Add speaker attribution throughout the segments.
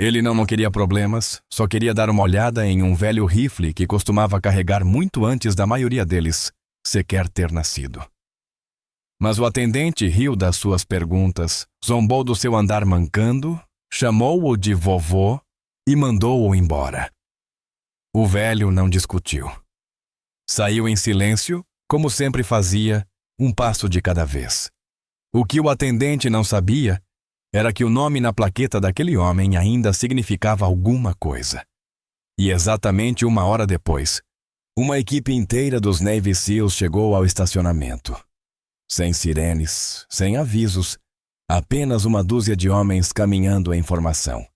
Speaker 1: Ele não queria problemas, só queria dar uma olhada em um velho rifle que costumava carregar muito antes da maioria deles sequer ter nascido. Mas o atendente riu das suas perguntas, zombou do seu andar mancando, chamou-o de vovô e mandou-o embora. O velho não discutiu. Saiu em silêncio, como sempre fazia, um passo de cada vez. O que o atendente não sabia era que o nome na plaqueta daquele homem ainda significava alguma coisa. E exatamente 1 hora depois, uma equipe inteira dos Navy SEALs chegou ao estacionamento. Sem sirenes, sem avisos, apenas uma dúzia de homens caminhando em formação,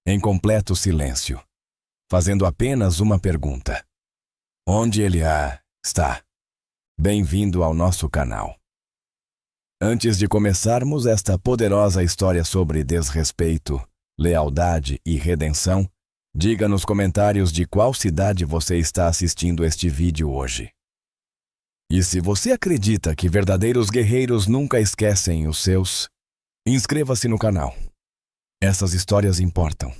Speaker 1: em completo silêncio, fazendo apenas uma pergunta. Onde ele está? Bem-vindo ao nosso canal. Antes de começarmos esta poderosa história sobre desrespeito, lealdade e redenção, diga nos comentários de qual cidade você está assistindo este vídeo hoje. E se você acredita que verdadeiros guerreiros nunca esquecem os seus, inscreva-se no canal. Essas histórias importam.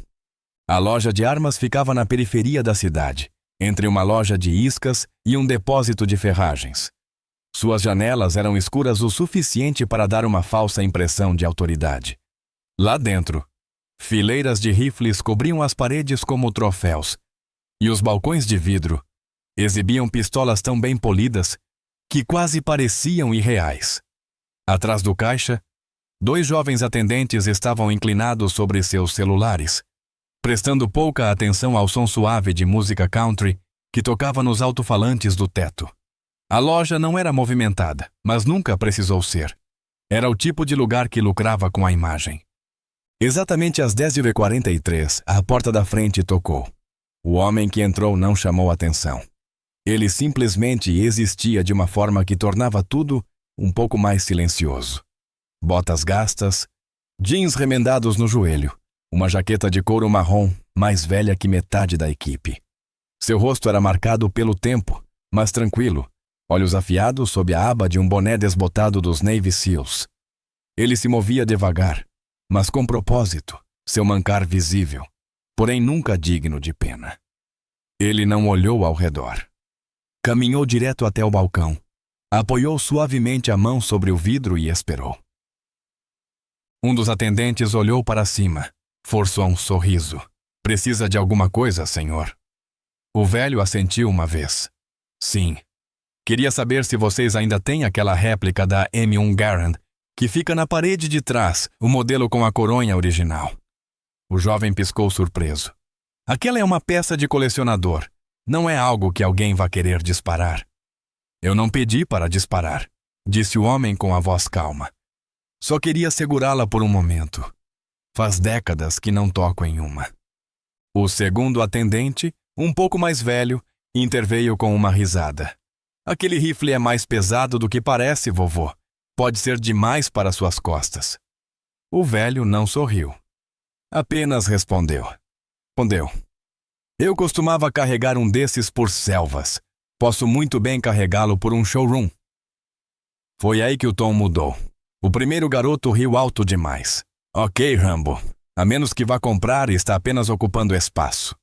Speaker 1: A loja de armas ficava na periferia da cidade, entre uma loja de iscas e um depósito de ferragens. Suas janelas eram escuras o suficiente para dar uma falsa impressão de autoridade. Lá dentro, fileiras de rifles cobriam as paredes como troféus, e os balcões de vidro exibiam pistolas tão bem polidas que quase pareciam irreais. Atrás do caixa, 2 jovens atendentes estavam inclinados sobre seus celulares, prestando pouca atenção ao som suave de música country que tocava nos alto-falantes do teto. A loja não era movimentada, mas nunca precisou ser. Era o tipo de lugar que lucrava com a imagem. Exatamente às 10h43, a porta da frente tocou. O homem que entrou não chamou atenção. Ele simplesmente existia de uma forma que tornava tudo um pouco mais silencioso. Botas gastas, jeans remendados no joelho, uma jaqueta de couro marrom mais velha que metade da equipe. Seu rosto era marcado pelo tempo, mas tranquilo, olhos afiados sob a aba de um boné desbotado dos Navy SEALs. Ele se movia devagar, mas com propósito, seu mancar visível, porém nunca digno de pena. Ele não olhou ao redor. Caminhou direto até o balcão, apoiou suavemente a mão sobre o vidro e esperou. Um dos atendentes olhou para cima, forçou um sorriso. Precisa de alguma coisa, senhor? O velho assentiu uma vez. Sim. Queria saber se vocês ainda têm aquela réplica da M1 Garand, que fica na parede de trás, o modelo com a coronha original. O jovem piscou surpreso. Aquela é uma peça de colecionador. Não é algo que alguém vá querer disparar. Eu não pedi para disparar, disse o homem com a voz calma. Só queria segurá-la por um momento. Faz décadas que não toco em uma. O segundo atendente, um pouco mais velho, interveio com uma risada. Aquele rifle é mais pesado do que parece, vovô. Pode ser demais para suas costas. O velho não sorriu. Apenas respondeu. Eu costumava carregar um desses por selvas. Posso muito bem carregá-lo por um showroom. Foi aí que o tom mudou. O primeiro garoto riu alto demais. Ok, Rambo. A menos que vá comprar, está apenas ocupando espaço.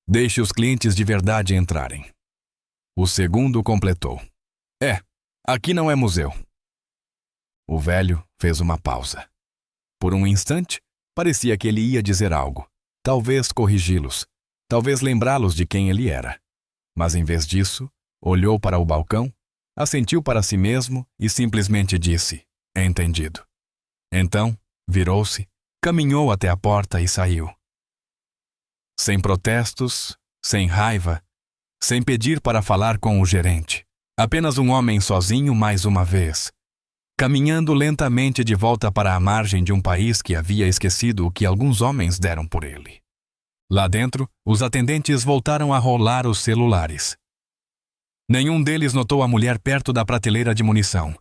Speaker 1: Deixe os clientes de verdade entrarem. O segundo completou. Aqui não é museu. O velho fez uma pausa. Por um instante, parecia que ele ia dizer algo. Talvez corrigi-los. Talvez lembrá-los de quem ele era. Mas em vez disso, olhou para o balcão, assentiu para si mesmo e simplesmente disse, entendido. Então, virou-se, caminhou até a porta e saiu. Sem protestos, sem raiva, sem pedir para falar com o gerente. Apenas um homem sozinho mais uma vez, caminhando lentamente de volta para a margem de um país que havia esquecido o que alguns homens deram por ele. Lá dentro, os atendentes voltaram a rolar os celulares. Nenhum deles notou a mulher perto da prateleira de munição.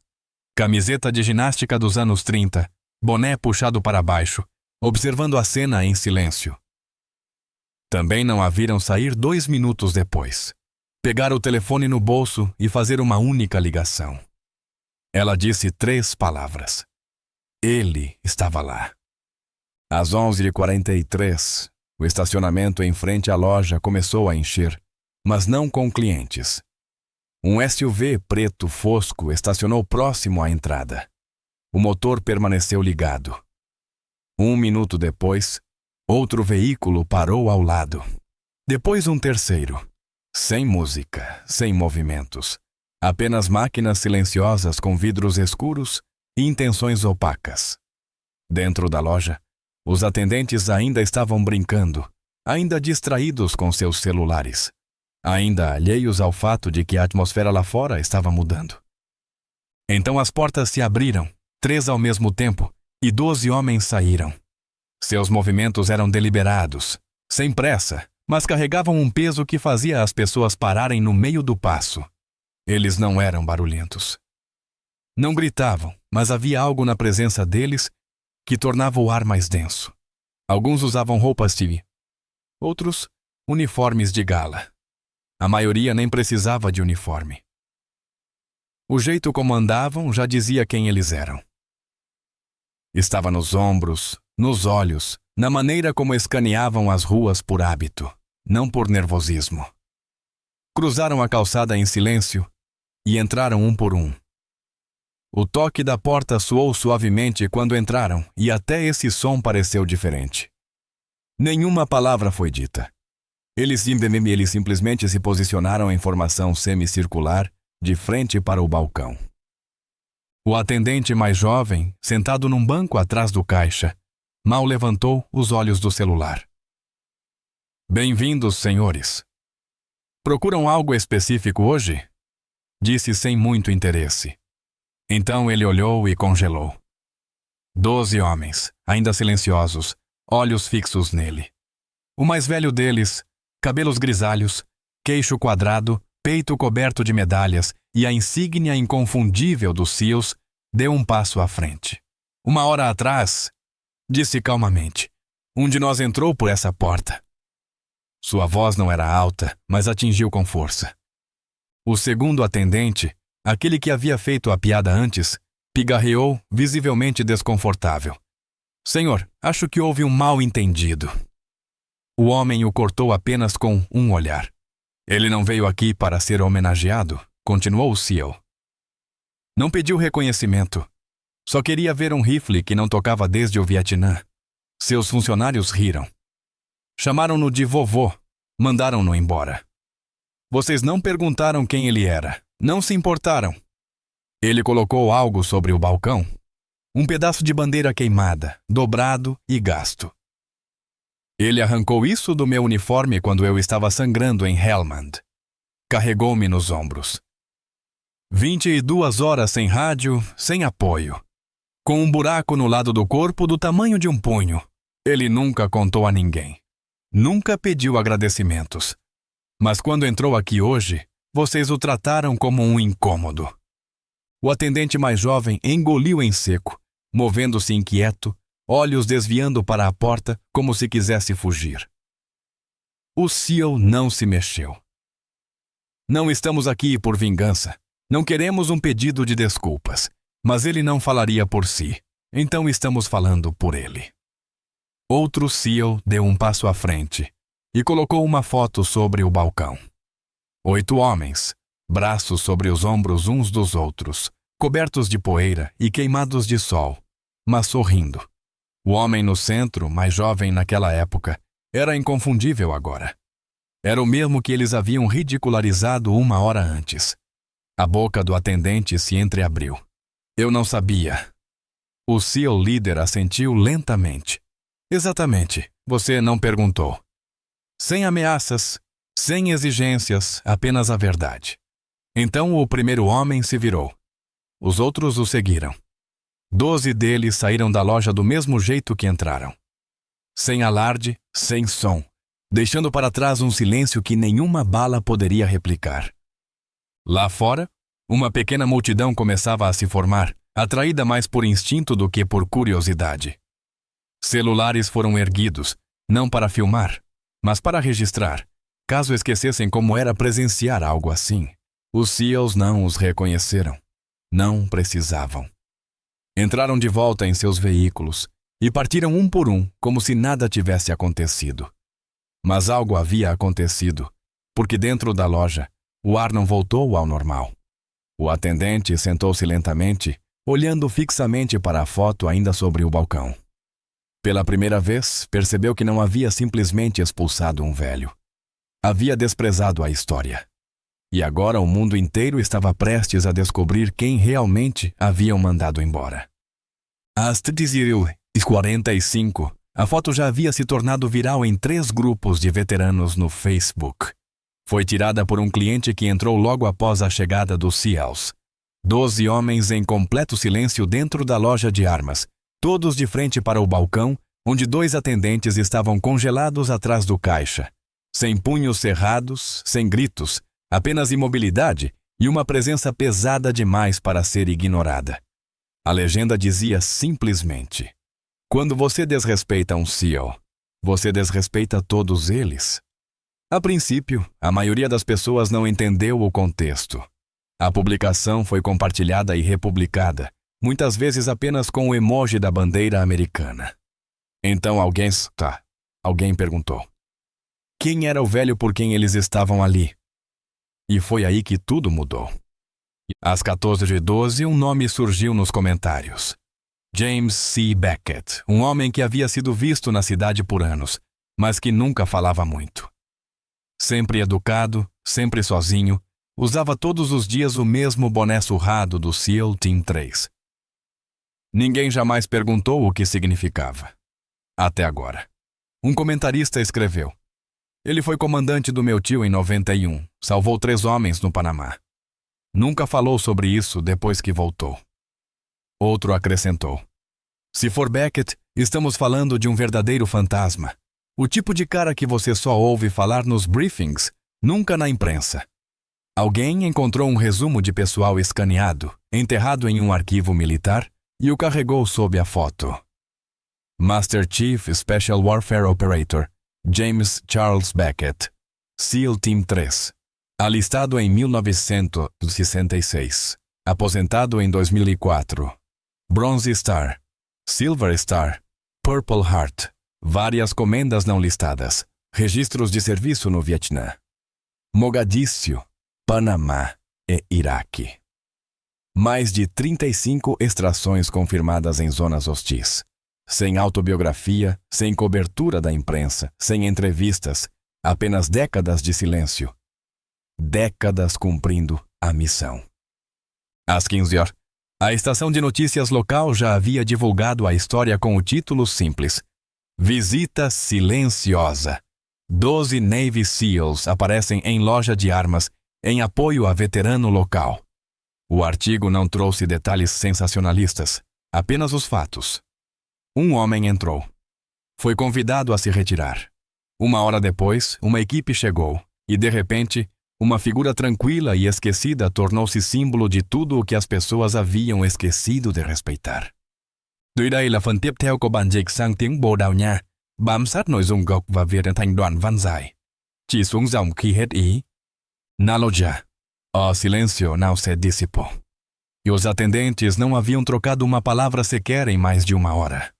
Speaker 1: Camiseta de ginástica dos anos 30, boné puxado para baixo, observando a cena em silêncio. Também não a viram sair 2 minutos depois. Pegar o telefone no bolso e fazer uma única ligação. Ela disse 3 palavras. Ele estava lá. Às 11h43, o estacionamento em frente à loja começou a encher, mas não com clientes. Um SUV preto fosco estacionou próximo à entrada. O motor permaneceu ligado. 1 minuto depois, outro veículo parou ao lado. Depois um terceiro. Sem música, sem movimentos. Apenas máquinas silenciosas com vidros escuros e intenções opacas. Dentro da loja, os atendentes ainda estavam brincando, ainda distraídos com seus celulares, ainda alheios ao fato de que a atmosfera lá fora estava mudando. Então as portas se abriram, 3 ao mesmo tempo, e 12 homens saíram. Seus movimentos eram deliberados, sem pressa, mas carregavam um peso que fazia as pessoas pararem no meio do passo. Eles não eram barulhentos. Não gritavam, mas havia algo na presença deles que tornava o ar mais denso. Alguns usavam roupas de outros, uniformes de gala. A maioria nem precisava de uniforme. O jeito como andavam já dizia quem eles eram. Estava nos ombros, nos olhos, na maneira como escaneavam as ruas por hábito, não por nervosismo. Cruzaram a calçada em silêncio e entraram um por um. O toque da porta soou suavemente quando entraram, e até esse som pareceu diferente. Nenhuma palavra foi dita. Eles simplesmente se posicionaram em formação semicircular, de frente para o balcão. O atendente mais jovem, sentado num banco atrás do caixa, mal levantou os olhos do celular. Bem-vindos, senhores. Procuram algo específico hoje? Disse sem muito interesse. Então ele olhou e congelou. 12 homens, ainda silenciosos, olhos fixos nele. O mais velho deles, cabelos grisalhos, queixo quadrado, peito coberto de medalhas e a insígnia inconfundível dos SEALs, deu um passo à frente. 1 hora atrás, disse calmamente, um de nós entrou por essa porta. Sua voz não era alta, mas atingiu com força. O segundo atendente, aquele que havia feito a piada antes, pigarreou, visivelmente desconfortável. Senhor, acho que houve um mal-entendido. O homem o cortou apenas com um olhar. Ele não veio aqui para ser homenageado, continuou o SEAL. Não pediu reconhecimento. Só queria ver um rifle que não tocava desde o Vietnã. Seus funcionários riram. Chamaram-no de vovô, mandaram-no embora. Vocês não perguntaram quem ele era, não se importaram. Ele colocou algo sobre o balcão. Um pedaço de bandeira queimada, dobrado e gasto. Ele arrancou isso do meu uniforme quando eu estava sangrando em Helmand. Carregou-me nos ombros. 22 horas sem rádio, sem apoio. Com um buraco no lado do corpo do tamanho de um punho. Ele nunca contou a ninguém. Nunca pediu agradecimentos. Mas quando entrou aqui hoje, vocês o trataram como um incômodo. O atendente mais jovem engoliu em seco, movendo-se inquieto, olhos desviando para a porta como se quisesse fugir. O SEAL não se mexeu. Não estamos aqui por vingança. Não queremos um pedido de desculpas. Mas ele não falaria por si. Então estamos falando por ele. Outro SEAL deu um passo à frente e colocou uma foto sobre o balcão. 8 homens, braços sobre os ombros uns dos outros, cobertos de poeira e queimados de sol, mas sorrindo. O homem no centro, mais jovem naquela época, era inconfundível agora. Era o mesmo que eles haviam ridicularizado 1 hora antes. A boca do atendente se entreabriu. Eu não sabia. O SEAL líder assentiu lentamente. Exatamente, você não perguntou. Sem ameaças, sem exigências, apenas a verdade. Então o primeiro homem se virou. Os outros o seguiram. 12 deles saíram da loja do mesmo jeito que entraram. Sem alarde, sem som, deixando para trás um silêncio que nenhuma bala poderia replicar. Lá fora, uma pequena multidão começava a se formar, atraída mais por instinto do que por curiosidade. Celulares foram erguidos, não para filmar, mas para registrar, caso esquecessem como era presenciar algo assim. Os SEALs não os reconheceram. Não precisavam. Entraram de volta em seus veículos, e partiram um por um, como se nada tivesse acontecido. Mas algo havia acontecido, porque dentro da loja, o ar não voltou ao normal. O atendente sentou-se lentamente, olhando fixamente para a foto ainda sobre o balcão. Pela primeira vez, percebeu que não havia simplesmente expulsado um velho. Havia desprezado a história. E agora o mundo inteiro estava prestes a descobrir quem realmente haviam mandado embora. Às 13h45, a foto já havia se tornado viral em 3 grupos de veteranos no Facebook. Foi tirada por um cliente que entrou logo após a chegada dos SEALs. 12 homens em completo silêncio dentro da loja de armas, todos de frente para o balcão, onde 2 atendentes estavam congelados atrás do caixa. Sem punhos cerrados, sem gritos, apenas imobilidade e uma presença pesada demais para ser ignorada. A legenda dizia simplesmente: quando você desrespeita um SEAL, você desrespeita todos eles. A princípio, a maioria das pessoas não entendeu o contexto. A publicação foi compartilhada e republicada, muitas vezes apenas com o emoji da bandeira americana. Então alguém perguntou: quem era o velho por quem eles estavam ali? E foi aí que tudo mudou. Às 14h12, um nome surgiu nos comentários. James C. Beckett, um homem que havia sido visto na cidade por anos, mas que nunca falava muito. Sempre educado, sempre sozinho, usava todos os dias o mesmo boné surrado do SEAL Team 3. Ninguém jamais perguntou o que significava. Até agora. Um comentarista escreveu: ele foi comandante do meu tio em 91, salvou 3 homens no Panamá. Nunca falou sobre isso depois que voltou. Outro acrescentou: se for Beckett, estamos falando de um verdadeiro fantasma. O tipo de cara que você só ouve falar nos briefings, nunca na imprensa. Alguém encontrou um resumo de pessoal escaneado, enterrado em um arquivo militar, e o carregou sob a foto. Master Chief Special Warfare Operator, James Charles Beckett, SEAL Team 3, alistado em 1966, aposentado em 2004, Bronze Star, Silver Star, Purple Heart, várias comendas não listadas, registros de serviço no Vietnã, Mogadíscio, Panamá e Iraque. Mais de 35 extrações confirmadas em zonas hostis. Sem autobiografia, sem cobertura da imprensa, sem entrevistas, apenas décadas de silêncio. Décadas cumprindo a missão. Às 15h, a estação de notícias local já havia divulgado a história com o título simples: Visita silenciosa. 12 Navy SEALs aparecem em loja de armas em apoio a veterano local. O artigo não trouxe detalhes sensacionalistas, apenas os fatos. Um homem entrou. Foi convidado a se retirar. 1 hora depois, uma equipe chegou e, de repente, uma figura tranquila e esquecida tornou-se símbolo de tudo o que as pessoas haviam esquecido de respeitar. Dưới đây là phần tiếp theo của bản dịch sang tiếng Bồ Đào Nha, bám sát nội dung gốc và viết thành đoạn văn dài. Chỉ xuống dòng khi hết ý. Na loja, o silêncio não se dissipou. E os atendentes não haviam trocado uma palavra sequer em mais de 1 hora.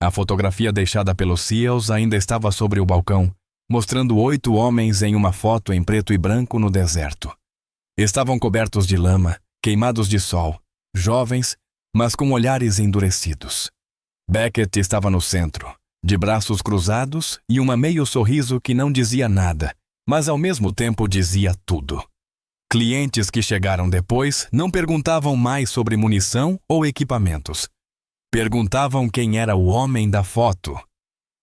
Speaker 1: A fotografia deixada pelos SEALs ainda estava sobre o balcão, mostrando 8 homens em uma foto em preto e branco no deserto. Estavam cobertos de lama, queimados de sol, jovens, mas com olhares endurecidos. Beckett estava no centro, de braços cruzados e um meio sorriso que não dizia nada, mas ao mesmo tempo dizia tudo. Clientes que chegaram depois não perguntavam mais sobre munição ou equipamentos. Perguntavam quem era o homem da foto.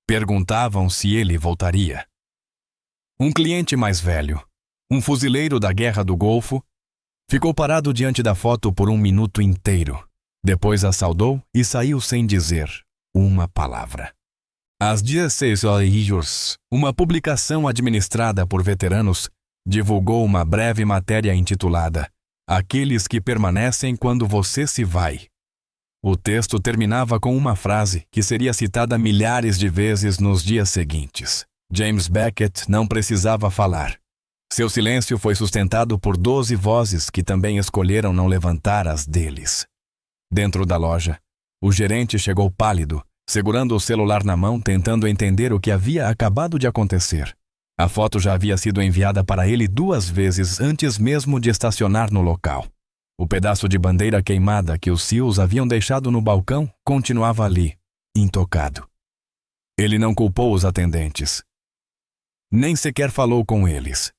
Speaker 1: Perguntavam se ele voltaria. Um cliente mais velho, um fuzileiro da Guerra do Golfo, ficou parado diante da foto por 1 minuto inteiro. Depois a saudou e saiu sem dizer uma palavra. Às 16h, uma publicação administrada por veteranos divulgou uma breve matéria intitulada Aqueles que permanecem quando você se vai. O texto terminava com uma frase que seria citada milhares de vezes nos dias seguintes. James Beckett não precisava falar. Seu silêncio foi sustentado por 12 vozes que também escolheram não levantar as deles. Dentro da loja, o gerente chegou pálido segurando o celular na mão, tentando entender o que havia acabado de acontecer. A foto já havia sido enviada para ele 2 vezes antes mesmo de estacionar no local. O pedaço de bandeira queimada que os SEALs haviam deixado no balcão continuava ali, intocado. Ele não culpou os atendentes. Nem sequer falou com eles.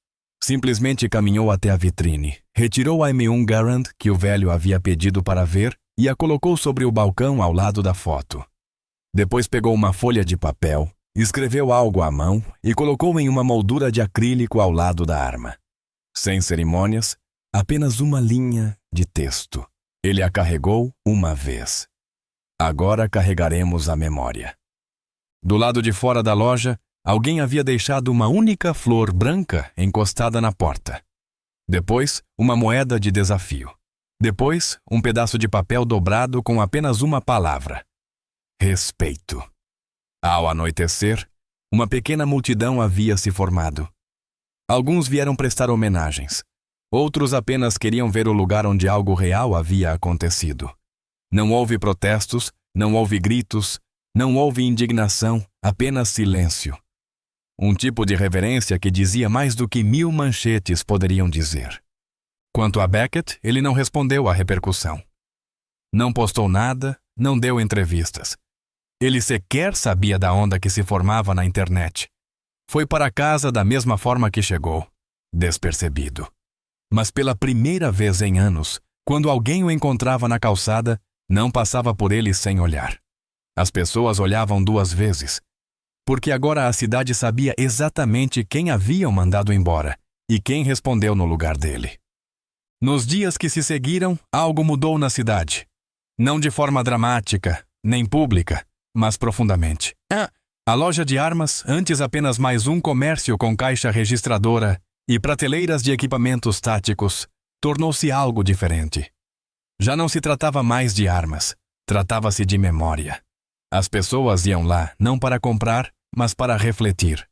Speaker 1: Simplesmente caminhou até a vitrine, retirou a M1 Garand que o velho havia pedido para ver e a colocou sobre o balcão ao lado da foto. Depois pegou uma folha de papel, escreveu algo à mão e colocou em uma moldura de acrílico ao lado da arma. Sem cerimônias, apenas uma linha de texto. Ele a carregou uma vez. Agora carregaremos a memória. Do lado de fora da loja, alguém havia deixado uma única flor branca encostada na porta. Depois, uma moeda de desafio. Depois, um pedaço de papel dobrado com apenas uma palavra: respeito. Ao anoitecer, uma pequena multidão havia se formado. Alguns vieram prestar homenagens. Outros apenas queriam ver o lugar onde algo real havia acontecido. Não houve protestos, não houve gritos, não houve indignação, apenas silêncio. Um tipo de reverência que dizia mais do que 1000 manchetes poderiam dizer. Quanto a Beckett, ele não respondeu à repercussão. Não postou nada, não deu entrevistas. Ele sequer sabia da onda que se formava na internet. Foi para casa da mesma forma que chegou, despercebido. Mas pela primeira vez em anos, quando alguém o encontrava na calçada, não passava por ele sem olhar. As pessoas olhavam 2 vezes, porque agora a cidade sabia exatamente quem haviam mandado embora e quem respondeu no lugar dele. Nos dias que se seguiram, algo mudou na cidade. Não de forma dramática, nem pública, mas profundamente. A loja de armas, antes apenas mais um comércio com caixa registradora e prateleiras de equipamentos táticos, tornou-se algo diferente. Já não se tratava mais de armas, tratava-se de memória. As pessoas iam lá não para comprar, mas para refletir.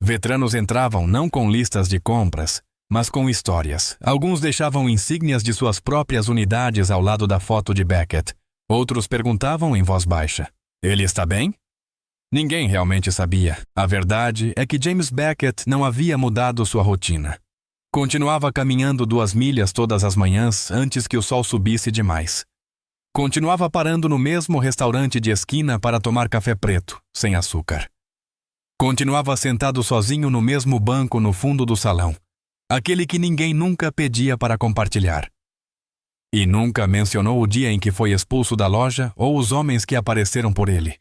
Speaker 1: Veteranos entravam não com listas de compras, mas com histórias. Alguns deixavam insígnias de suas próprias unidades ao lado da foto de Beckett. Outros perguntavam em voz baixa: ele está bem? Ninguém realmente sabia. A verdade é que James Beckett não havia mudado sua rotina. Continuava caminhando 2 milhas todas as manhãs antes que o sol subisse demais. Continuava parando no mesmo restaurante de esquina para tomar café preto, sem açúcar. Continuava sentado sozinho no mesmo banco no fundo do salão, aquele que ninguém nunca pedia para compartilhar. E nunca mencionou o dia em que foi expulso da loja ou os homens que apareceram por ele.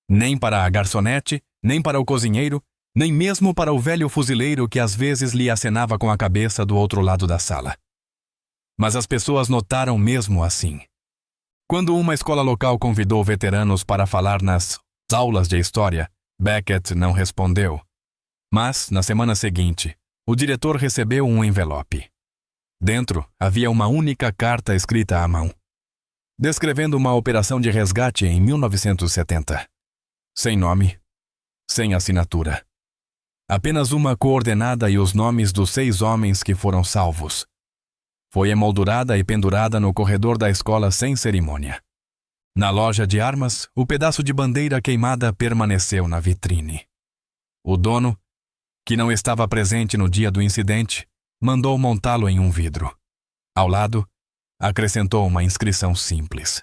Speaker 1: Nem para a garçonete, nem para o cozinheiro, nem mesmo para o velho fuzileiro que às vezes lhe acenava com a cabeça do outro lado da sala. Mas as pessoas notaram mesmo assim. Quando uma escola local convidou veteranos para falar nas aulas de história, Beckett não respondeu. Mas, na semana seguinte, o diretor recebeu um envelope. Dentro havia uma única carta escrita à mão, descrevendo uma operação de resgate em 1970. Sem nome, sem assinatura. Apenas uma coordenada e os nomes dos 6 homens que foram salvos. Foi emoldurada e pendurada no corredor da escola sem cerimônia. Na loja de armas, o pedaço de bandeira queimada permaneceu na vitrine. O dono, que não estava presente no dia do incidente, mandou montá-lo em um vidro. Ao lado, acrescentou uma inscrição simples: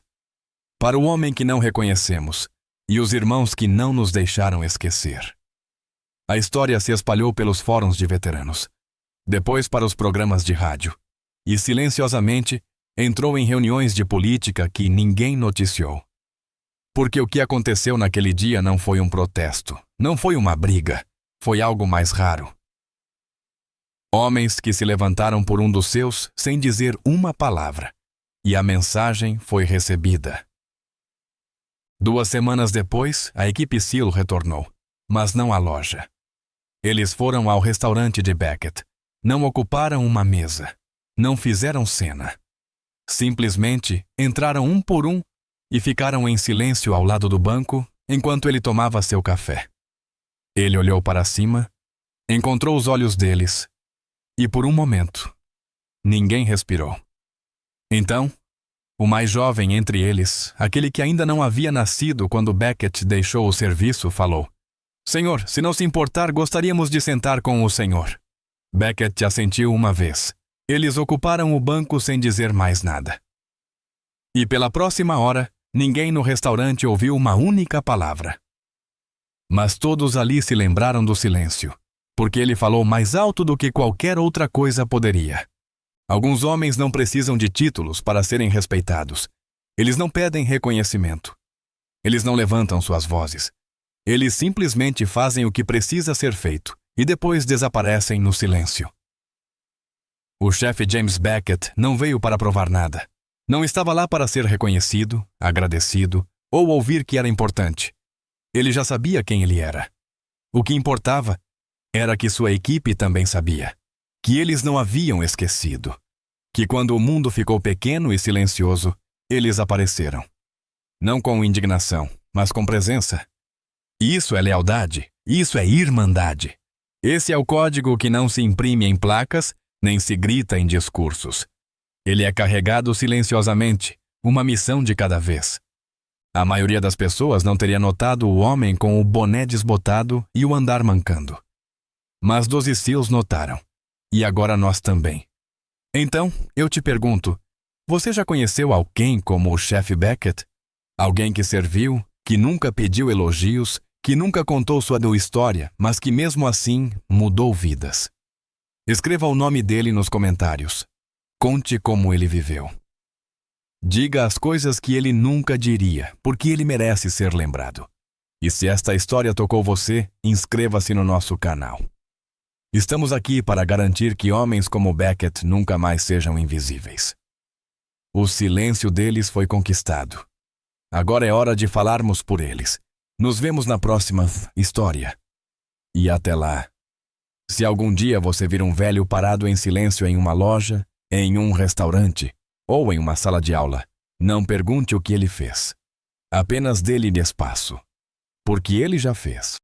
Speaker 1: para o homem que não reconhecemos e os irmãos que não nos deixaram esquecer. A história se espalhou pelos fóruns de veteranos, depois para os programas de rádio, e silenciosamente entrou em reuniões de política que ninguém noticiou. Porque o que aconteceu naquele dia não foi um protesto, não foi uma briga, foi algo mais raro. Homens que se levantaram por um dos seus sem dizer uma palavra, e a mensagem foi recebida. 2 semanas depois, a equipe SEAL retornou, mas não à loja. Eles foram ao restaurante de Beckett, não ocuparam uma mesa, não fizeram cena. Simplesmente entraram um por um e ficaram em silêncio ao lado do banco enquanto ele tomava seu café. Ele olhou para cima, encontrou os olhos deles e, por um momento, ninguém respirou. Então, O mais jovem entre eles, aquele que ainda não havia nascido quando Beckett deixou o serviço, falou: Senhor, se não se importar, gostaríamos de sentar com o senhor. Beckett assentiu uma vez. Eles ocuparam o banco sem dizer mais nada. E pela próxima hora, ninguém no restaurante ouviu uma única palavra. Mas todos ali se lembraram do silêncio, porque ele falou mais alto do que qualquer outra coisa poderia. Alguns homens não precisam de títulos para serem respeitados. Eles não pedem reconhecimento. Eles não levantam suas vozes. Eles simplesmente fazem o que precisa ser feito e depois desaparecem no silêncio. O chefe James Beckett não veio para provar nada. Não estava lá para ser reconhecido, agradecido ou ouvir que era importante. Ele já sabia quem ele era. O que importava era que sua equipe também sabia. Que eles não haviam esquecido. Que quando o mundo ficou pequeno e silencioso, eles apareceram. Não com indignação, mas com presença. Isso é lealdade, isso é irmandade. Esse é o código que não se imprime em placas, nem se grita em discursos. Ele é carregado silenciosamente, uma missão de cada vez. A maioria das pessoas não teria notado o homem com o boné desbotado e o andar mancando. Mas 12 SEALs notaram. E agora nós também. Então, eu te pergunto, você já conheceu alguém como o chefe Beckett? Alguém que serviu, que nunca pediu elogios, que nunca contou sua história, mas que mesmo assim mudou vidas. Escreva o nome dele nos comentários. Conte como ele viveu. Diga as coisas que ele nunca diria, porque ele merece ser lembrado. E se esta história tocou você, inscreva-se no nosso canal. Estamos aqui para garantir que homens como Beckett nunca mais sejam invisíveis. O silêncio deles foi conquistado. Agora é hora de falarmos por eles. Nos vemos na próxima história. E até lá. Se algum dia você vir um velho parado em silêncio em uma loja, em um restaurante ou em uma sala de aula, não pergunte o que ele fez. Apenas dê-lhe espaço, porque ele já fez.